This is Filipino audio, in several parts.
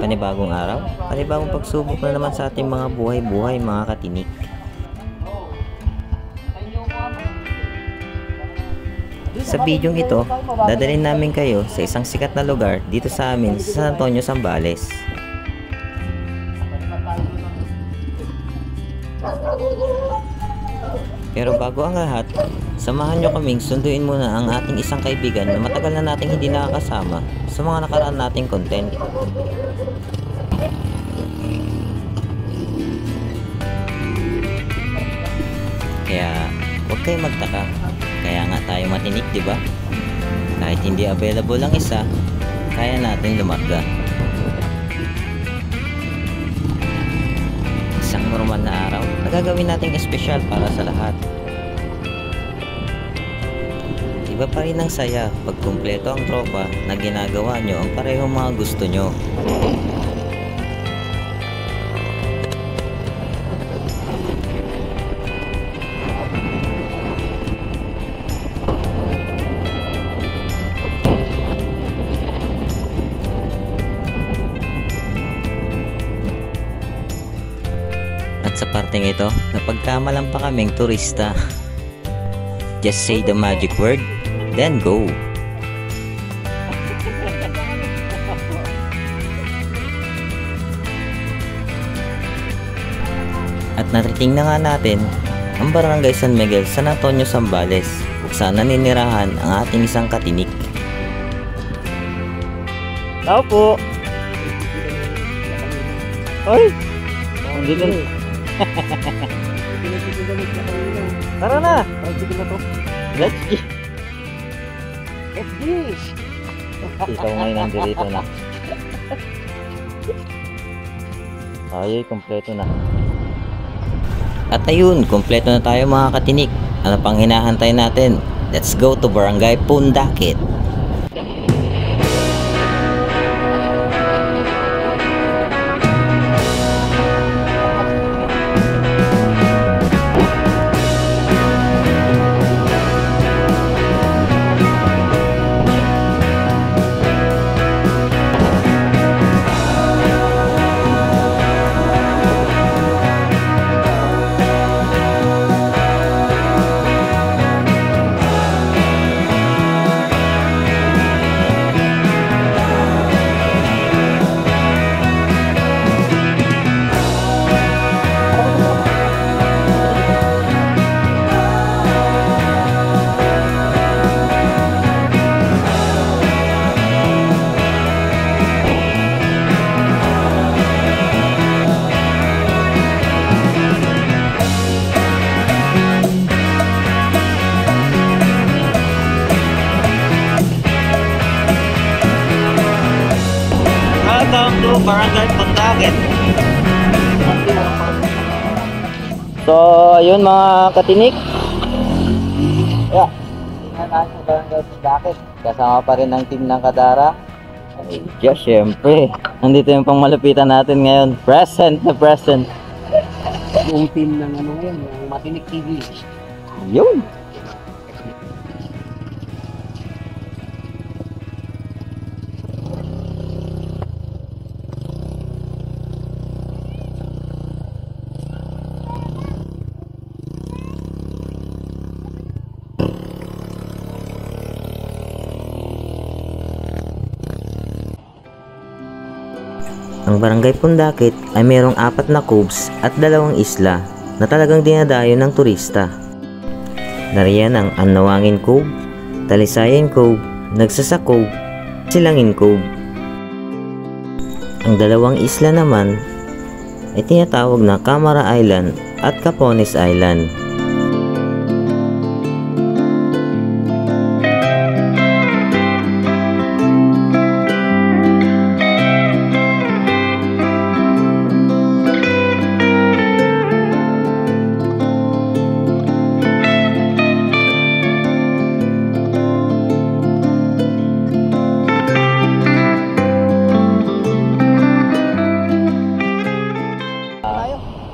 panibagong araw, panibagong pagsubok na naman sa ating mga buhay-buhay mga katinik. Sa bidyong ito, dadalhin namin kayo sa isang sikat na lugar dito sa amin sa San Antonio, Zambales. Pero bago ang lahat, samahan nyo kaming sunduin muna ang ating isang kaibigan na matagal na nating hindi nakakasama sa mga nakaraan nating content. Kaya huwag kayo magtaka, kaya nga tayo matinik, diba? Kahit hindi available ang isa, kaya natin lumarga. Isang normal na araw na gagawin nating espesyal para sa lahat. Iba pa rin ang saya pag kumpleto ang tropa na ginagawa nyo ang parehong mga gusto nyo. Sa parteng ito, napagkamalan pa kaming turista. Just say the magic word, then go. At natiting na nga natin ang Barangay San Miguel, San Antonio, Zambales, kung saan naninirahan ang ating isang katinik. Tao po! Hoy! Dito na. Tara na! Let's go! Let's go! Ikaw ngayon nandito na. Ay, kompleto na. At ayun, kompleto na tayo mga katinik. Ano pang hinahantay natin? Let's go to Barangay Pundakit. Welcome to Barangay Pundakit. So, ayun mga katinik. Yeah. Tingnan natin sa Barangay Pundakit. Kasama pa rin ang team ng Kadara. Ay, just syempre. Nandito yung pangmalapitan natin ngayon. Present na present. Yung team ng ano ngayon, yung Matinik TV. Yun. Ang Barangay Pundakit ay mayroong 4 na coves at 2 isla na talagang dinadayo ng turista. Nariyan ang Anawangin Cove, Talisayan Cove, Nagsasa Cove, Silangin Cove. Ang 2 isla naman ay tinatawag na Camara Island at Capones Island.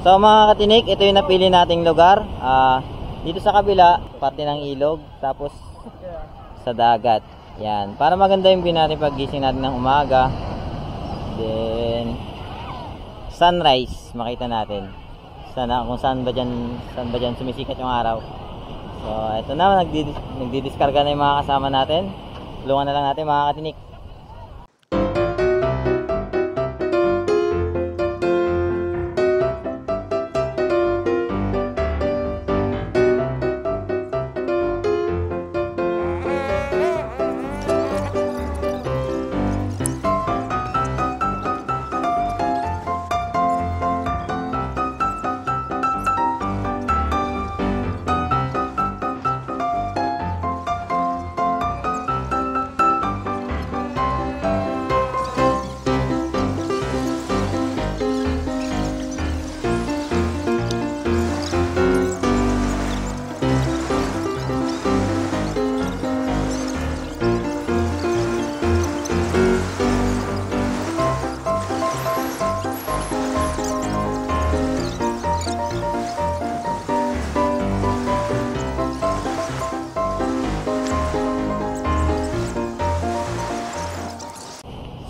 So mga katinik, ito yung napili nating lugar. Dito sa kabila, parte ng ilog, tapos sa dagat. Yan, para maganda yung view natin pag gising natin ng umaga. Then sunrise makita natin. Sana kung saan ba diyan sumisikat yung araw. So ito na, nagdidiskarga na yung mga kasama natin. Tulungan na lang natin mga katinik.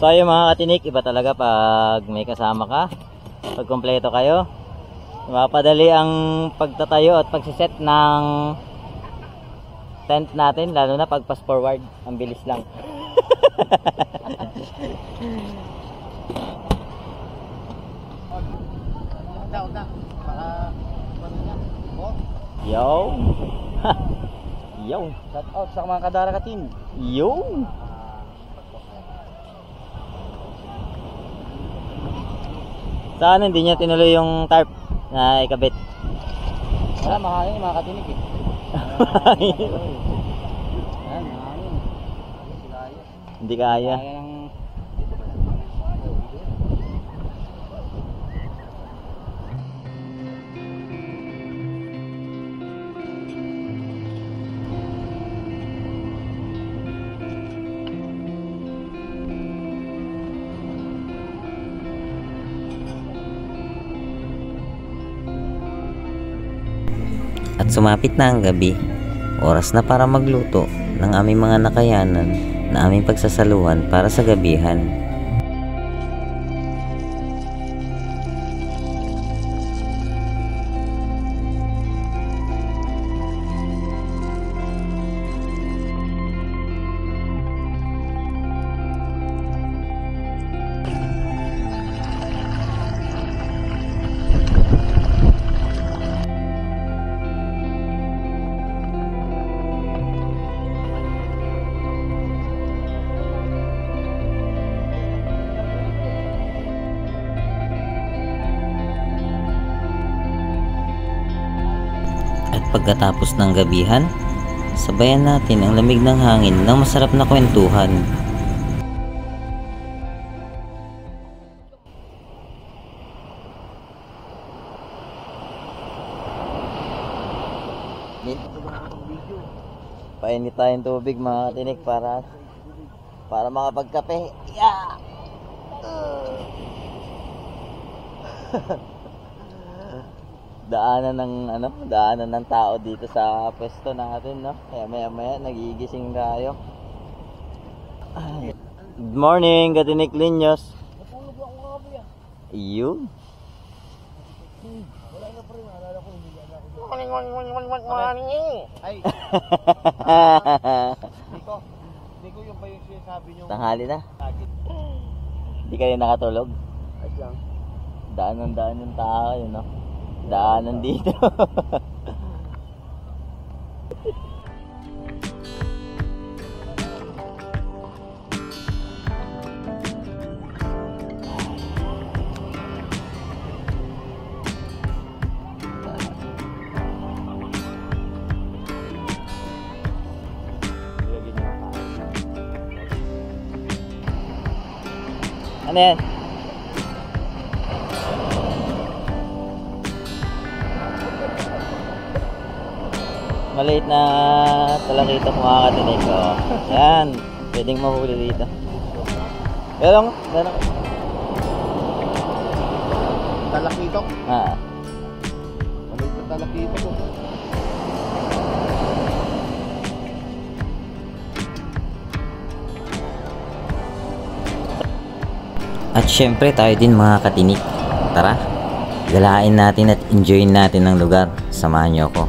So yung mga katinik, iba talaga pag may kasama ka, pag kompleto kayo. Mapadali ang pagtatayo at pagsiset ng tent natin, lalo na pag fast forward, ang bilis lang. Yo. Yo. Shout out sa mga Kadara Katin. Yo. Saan hindi niya tinuloy yung tarp na ikabit? Wala, mahangin mga katinik eh. Ayan, mahangin. Hindi kaya. Kaya ng... At sumapit na ang gabi, oras na para magluto ng aming mga nakayanan na aming pagsasaluhan para sa gabihan. At pagkatapos ng gabihan, sabayan natin ang lamig ng hangin ng masarap na kwentuhan. Painit tayong tubig mga katinik para makapagkape. Yeah! Daanan ng tao dito sa pwesto natin, no? Kaya maya nagigising tayo. Good morning, Katinik Linyos. Iyo. Ay! Diko yung ba yung sinasabi nyo? Tanghali na. Hindi kayo nakatulog. Ayos lang. Daanan ng tao, yun, no? Daanan dito. Ano yan? Maliit na talakita kung makakatinig ko. Yan, pwedeng mahuli dito. Meron. Talakitok. Ah. Maliit na talakitok. At syempre tayo din mga katinik. Tara, galain natin at enjoyin natin ang lugar. Samahan niyo ako.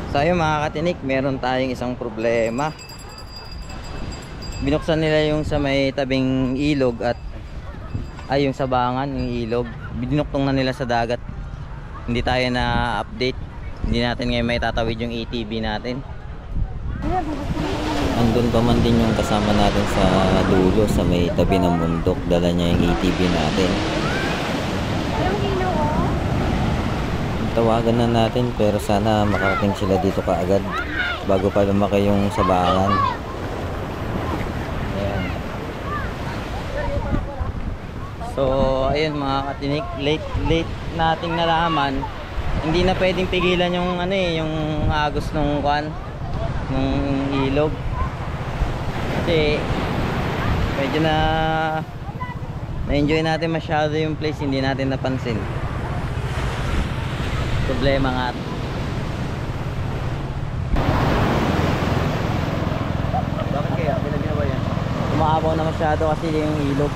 So ayun mga katinik, meron tayong isang problema. Binuksan nila yung sa may tabing ilog at yung sabangan, yung ilog. Binuktong na nila sa dagat. Hindi tayo na update. Hindi natin ngayon may tatawid yung ATV natin. Andun pa man din yung kasama natin sa dulo sa may tabi ng bundok. Dala niya yung ATV natin. Tawagan na natin pero sana makarating sila dito kaagad bago pa lumaki yung sabangan. Ayan. So ayun mga katinik, late nating nalaman. Hindi na pwedeng pigilan yung yung agos nung nung ilog. Kasi medyo na-enjoy natin masyado yung place, hindi natin napansin. Problema nga. Bakit kaya? Pinagyan ba yan? Umaapaw na masyado kasi yung ilog.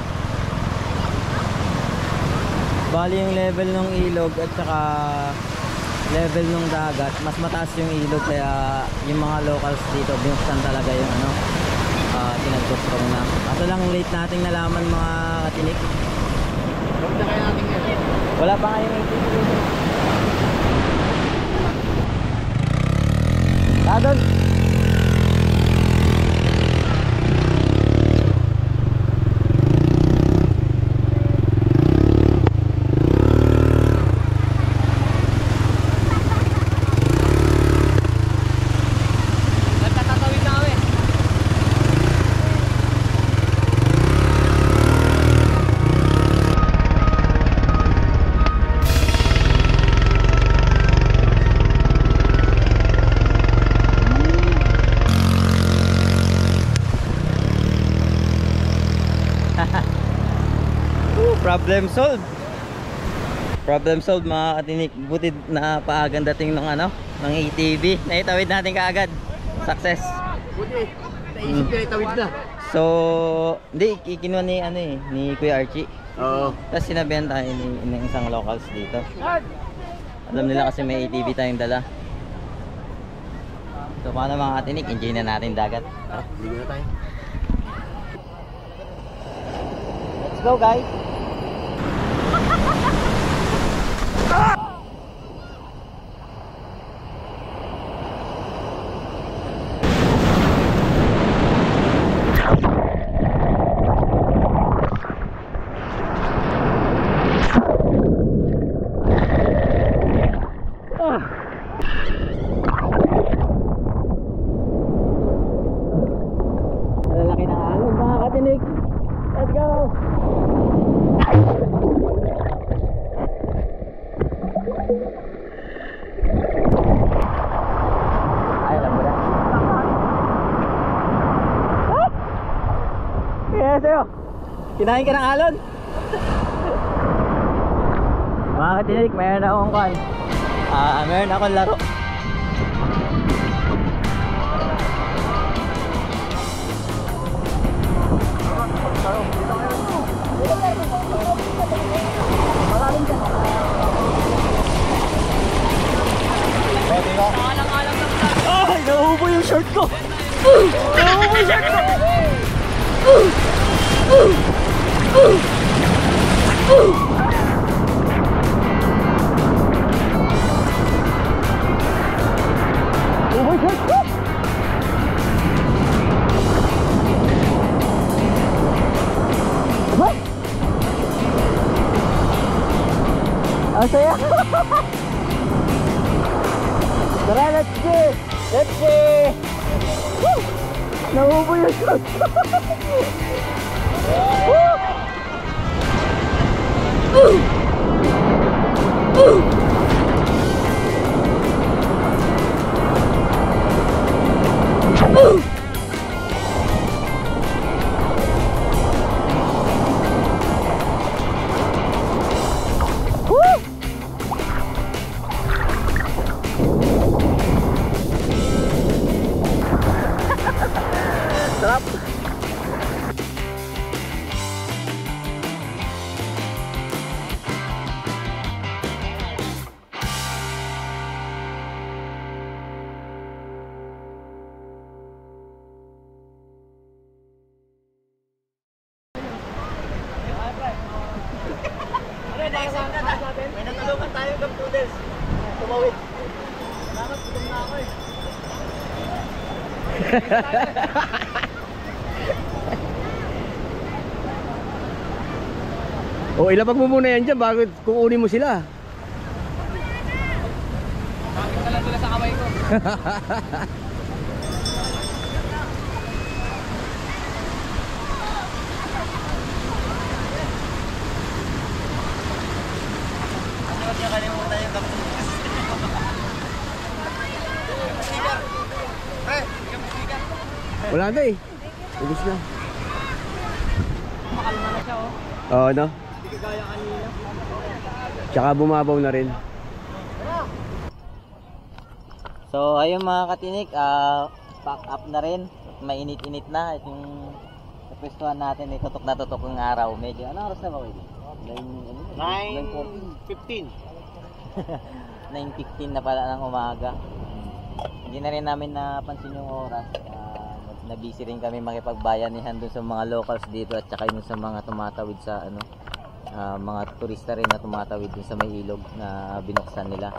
Bali yung level ng ilog at saka level ng dagat, mas mataas yung ilog kaya yung mga locals dito binuksan talaga yung pinagkustrong na. Kaso lang late nating nalaman mga katinik. Wala pa nga yung Dadon. Nagtatawid na kami. Problem solved. Problem solved mga katinik. Buti na paagang dating ng ng ATV. Naitawid natin kaagad. Success. Buti, naisip ko itawid na. So, hindi kinuha ni ni Kuya Archie. Oo. Tapos sinabihan tayo ni isang locals dito. Alam nila kasi may ATV tayong dala. So, paano mga katinik? Enjoy na natin dagat. Hindi na tayo. Let's go guys. Lalaki ng alon mga katinik. Let's go. Ay, alam mo na. Kaya sa'yo, kinain ka ng alon. Mga katinik, mayroon akong mayroon akong laro. short ko! Nahuhuli yung short ko! Ang saya! Tara, let's go! Let's go! Woo! Nahubo yung shot! Sarap! May natulungan tayo ng poodles. Tumawid. Salamat, tulong na ako eh. O, ilabag mo muna yan dyan bago kukunin mo sila. Bakit ka lang sila sa kamay ko? Huwag niya kalimutan yung kapatid. Wala na eh. Ubus na. Makalma na siya, oh. Oo, no? Hindi kagaya kanina. Tsaka bumabaw na rin. So ayun mga katinik, pack up na rin. Mainit-init na. At yung napwestuhan natin, tutok na tutok ng araw. Medyo, anong oras na ba? 9:15. 9:15 na pala ng umaga. Hindi na rin namin napansin yung oras. Na-busy rin kami makipagbayanihan dun sa mga locals dito at saka yung sa mga tumatawid sa mga turista rin na tumatawid dun sa may ilog na binuksan nila.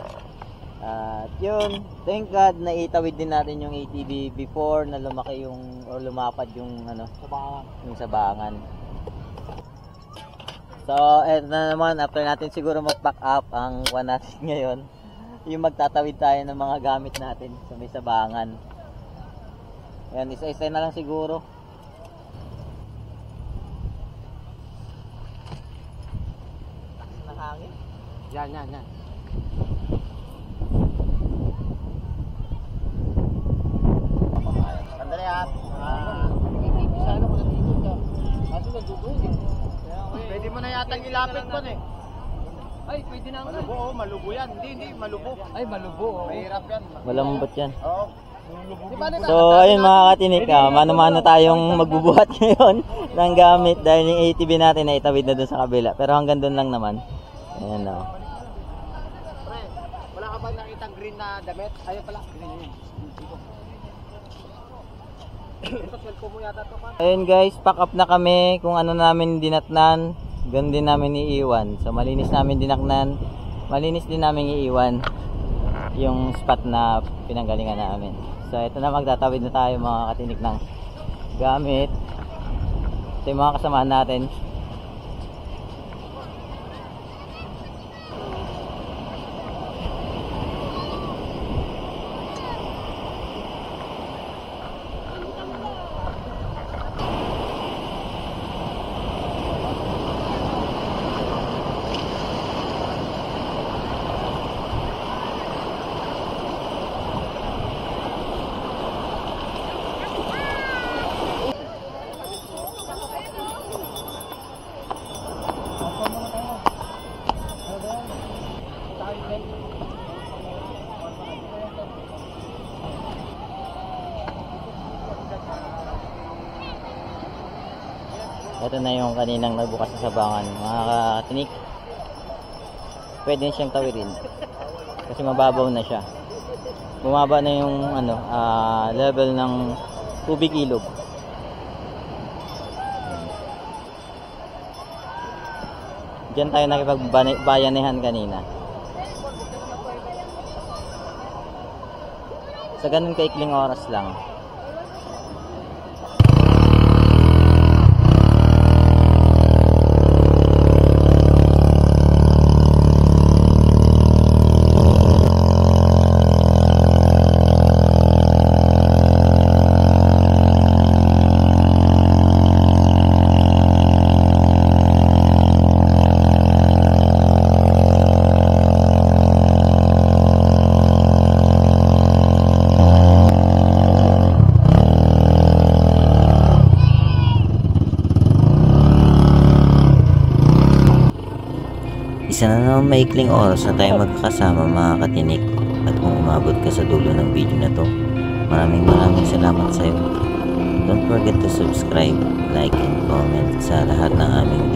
At yun, thank God na itawid din natin yung ATV before na lumaki yung or lumapad yung yung sabangan. So, eto na naman, after natin siguro mag-pack up ang one natin ngayon, yung magtatawid tayo ng mga gamit natin sa may sabangan. Ayan, isa-isa na lang siguro. Lakas ng hangin. Yan. Sandali ha. Sana ko nandito ka. Kaso nagdudugin. Pwede mo na yatang ilapit ko eh. Ay, pwede na nga. Malubo, malubo yan. Hindi, malubo. Ay, malubo, oh. Mahirap yan. Malambot yan. Oo. So ayun mga katinik, mano-mano tayong magbubuhat ngayon ng gamit dahil yung ATV natin ay itawid na dun sa kabila. Pero hanggang dun lang naman. Ayan o. Pre, wala ka bang nakita green na damit? Ayaw pala, green yun. Ito, 12 mo yata ito pa. Ayun guys, pack up na kami. Kung ano namin dinatnan, ganun din namin iiwan. So malinis namin dinaknan, malinis din namin iiwan yung spot na pinanggalingan namin. So ito na, magtatawid na tayo mga katinik ng gamit. Ito yung mga kasamahan natin. Ito na yung kaninang nagbukas sa sabangan, mga katinik. Pwede siyang tawirin kasi mababaw na siya. bumaba na yung ano, level ng tubig ilog. Diyan tayo nakipagbayanihan kanina. Sa ganun kaikling oras lang. Isa na naman maikling oras na tayo magkakasama mga katinik. At kung umabot ka sa dulo ng video na to, maraming salamat sa iyo. Don't forget to subscribe, like, and comment sa lahat ng aming